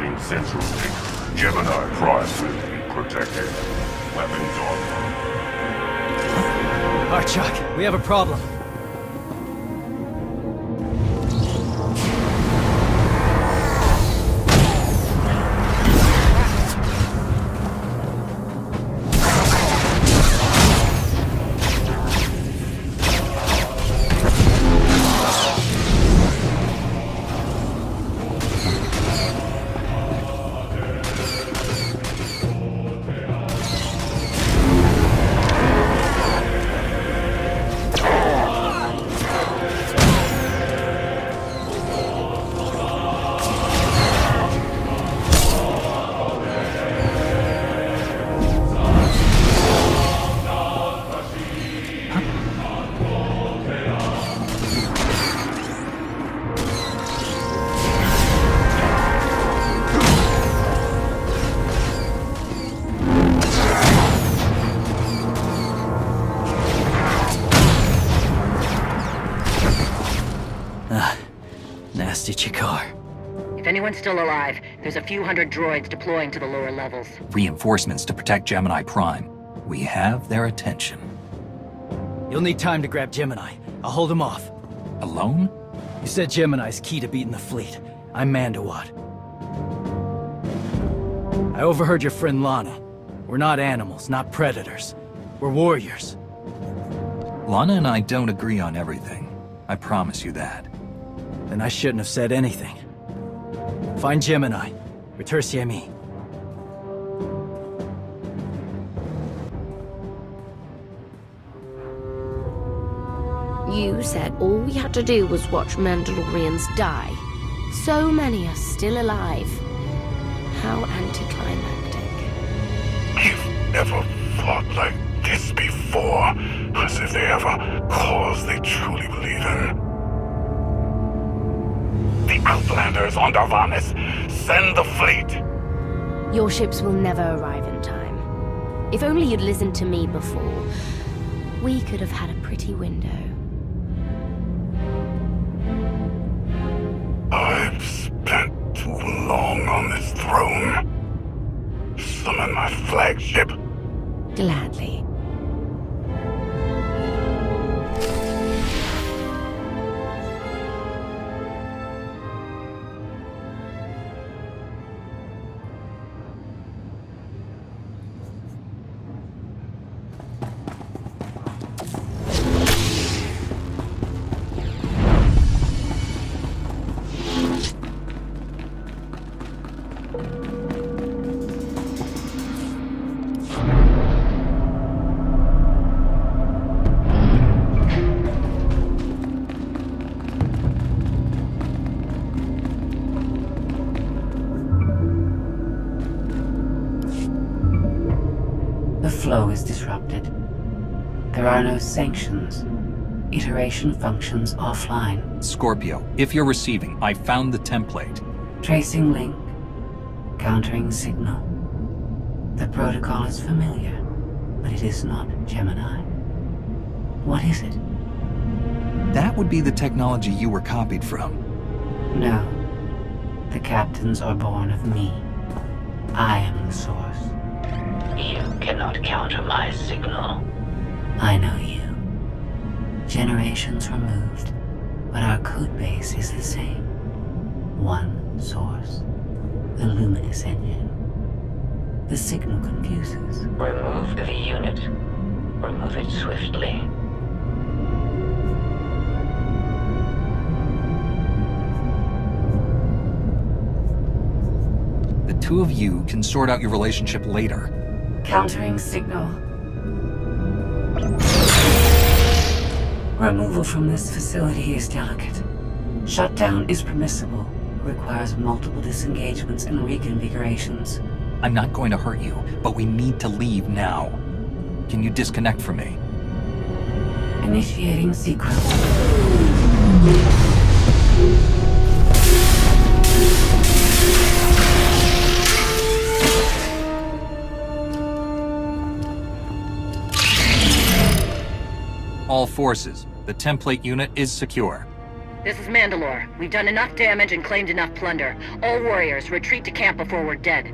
Establishing central link. Gemini Prime will be protected. Weapons online. Archuk, we have a problem. Nasty Chikar. If anyone's still alive, there's a few hundred droids deploying to the lower levels. Reinforcements to protect Gemini Prime. We have their attention. You'll need time to grab Gemini. I'll hold him off. Alone? You said Gemini's key to beating the fleet. I'm Mandawat. I overheard your friend Lana. We're not animals, not predators. We're warriors. Lana and I don't agree on everything. I promise you that. Then I shouldn't have said anything. Find Gemini. Retursi me. You said all we had to do was watch Mandalorians die. So many are still alive. How anticlimactic. I've never fought like this before. As if they have a cause they truly believe in. The Outlanders on Darvanis. Send the fleet! Your ships will never arrive in time. If only you'd listened to me before, we could have had a pretty window. I've spent too long on this throne. Summon my flagship. Gladly. The flow is disrupted. There are no sanctions. Iteration functions offline. Scorpio, if you're receiving, I found the template. Tracing link. Countering signal. The protocol is familiar, but it is not Gemini. What is it? That would be the technology you were copied from. No. The captains are born of me. I am the source. You cannot counter my signal. I know you. Generations removed, but our code base is the same. One source. The luminous engine. The signal confuses. Remove the unit. Remove it swiftly. The two of you can sort out your relationship later. Countering signal. Removal from this facility is delicate. Shutdown is permissible. Requires multiple disengagements and reconfigurations. I'm not going to hurt you, but we need to leave now. Can you disconnect from me? Initiating sequence. All forces, the template unit is secure. This is Mandalore. We've done enough damage and claimed enough plunder. All warriors, retreat to camp before we're dead.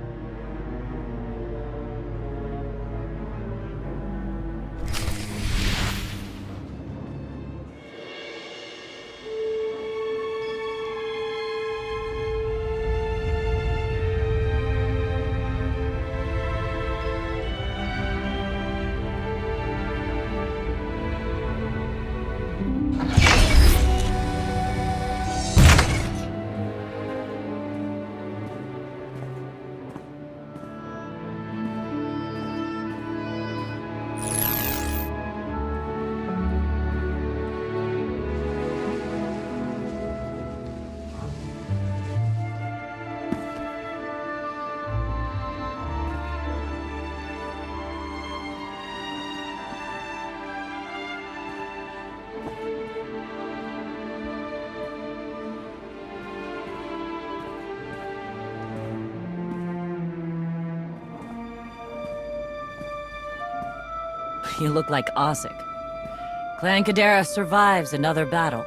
You look like Osik. Clan Kadera survives another battle.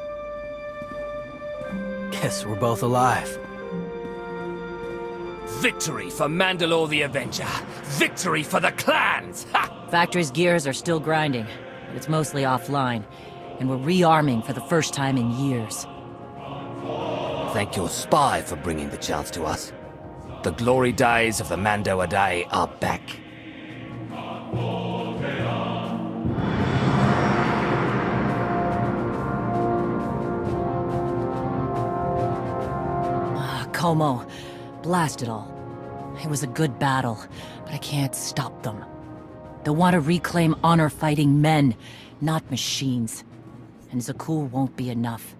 Guess we're both alive. Victory for Mandalore the Avenger! Victory for the clans! Ha! Factory's gears are still grinding, but it's mostly offline, and we're rearming for the first time in years. Thank your spy for bringing the chance to us. The glory days of the Mando Adai are back. Como, blast it all. It was a good battle, but I can't stop them. They want to reclaim honor-fighting men, not machines. And Zakuul won't be enough.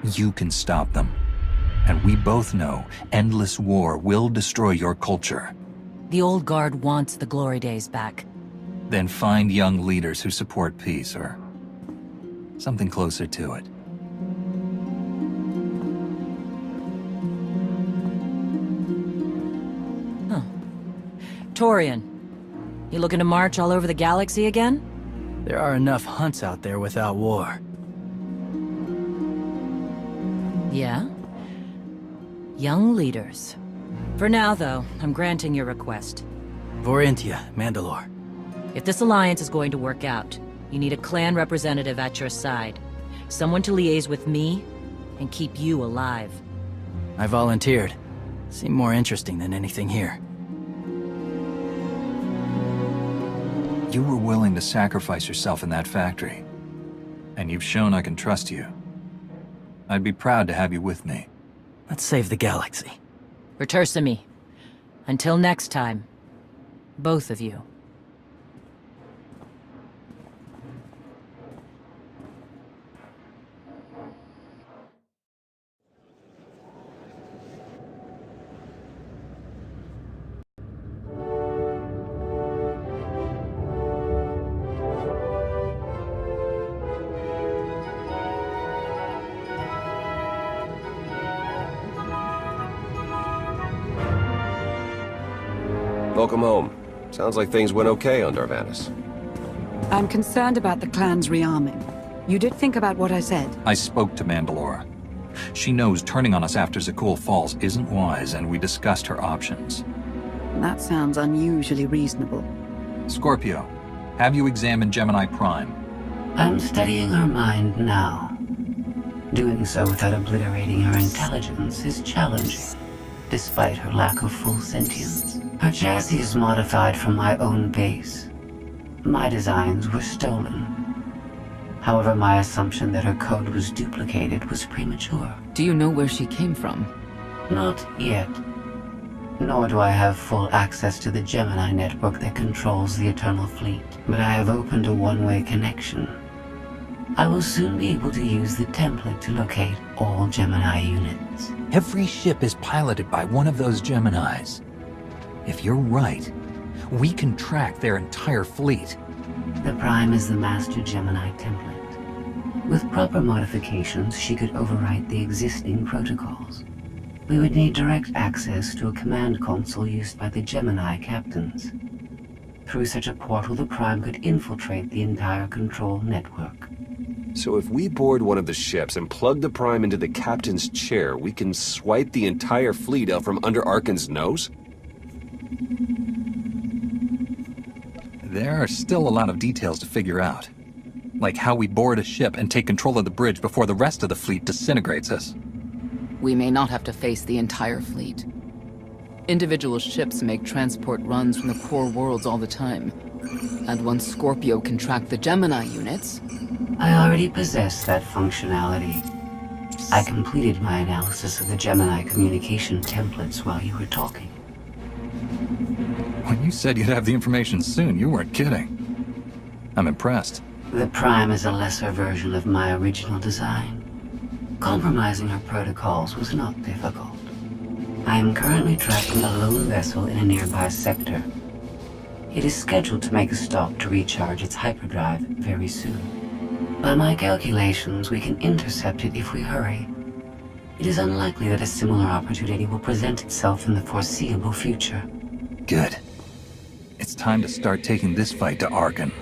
You can stop them. And we both know endless war will destroy your culture. The old guard wants the glory days back. Then find young leaders who support peace, or something closer to it. Torian, you looking to march all over the galaxy again? There are enough hunts out there without war. Yeah? Young leaders. For now, though, I'm granting your request. Vorintia, Mandalore. If this alliance is going to work out, you need a clan representative at your side. Someone to liaise with me and keep you alive. I volunteered. Seemed more interesting than anything here. You were willing to sacrifice yourself in that factory. And you've shown I can trust you. I'd be proud to have you with me. Let's save the galaxy. Return to me. Until next time, both of you. Welcome home. Sounds like things went okay on Darvanis. I'm concerned about the clan's rearming. You did think about what I said? I spoke to Mandalore. She knows turning on us after Zakuul falls isn't wise, and we discussed her options. That sounds unusually reasonable. Scorpio, have you examined Gemini Prime? I'm studying her mind now. Doing so without obliterating her intelligence is challenging, despite her lack of full sentience. Her chassis is modified from my own base. My designs were stolen. However, my assumption that her code was duplicated was premature. Do you know where she came from? Not yet. Nor do I have full access to the Gemini network that controls the Eternal Fleet. But I have opened a one-way connection. I will soon be able to use the template to locate all Gemini units. Every ship is piloted by one of those Geminis. If you're right, we can track their entire fleet. The Prime is the master Gemini template. With proper modifications, she could overwrite the existing protocols. We would need direct access to a command console used by the Gemini captains. Through such a portal, the Prime could infiltrate the entire control network. So if we board one of the ships and plug the Prime into the captain's chair, we can swipe the entire fleet out from under Arcann's nose? There are still a lot of details to figure out. Like how we board a ship and take control of the bridge before the rest of the fleet disintegrates us. We may not have to face the entire fleet. Individual ships make transport runs from the core worlds all the time. And once Scorpio can track the Gemini units... I already possess that functionality. I completed my analysis of the Gemini communication templates while you were talking. When you said you'd have the information soon, you weren't kidding. I'm impressed. The Prime is a lesser version of my original design. Compromising her protocols was not difficult. I am currently tracking a lone vessel in a nearby sector. It is scheduled to make a stop to recharge its hyperdrive very soon. By my calculations, we can intercept it if we hurry. It is unlikely that a similar opportunity will present itself in the foreseeable future. Good. It's time to start taking this fight to Arcann.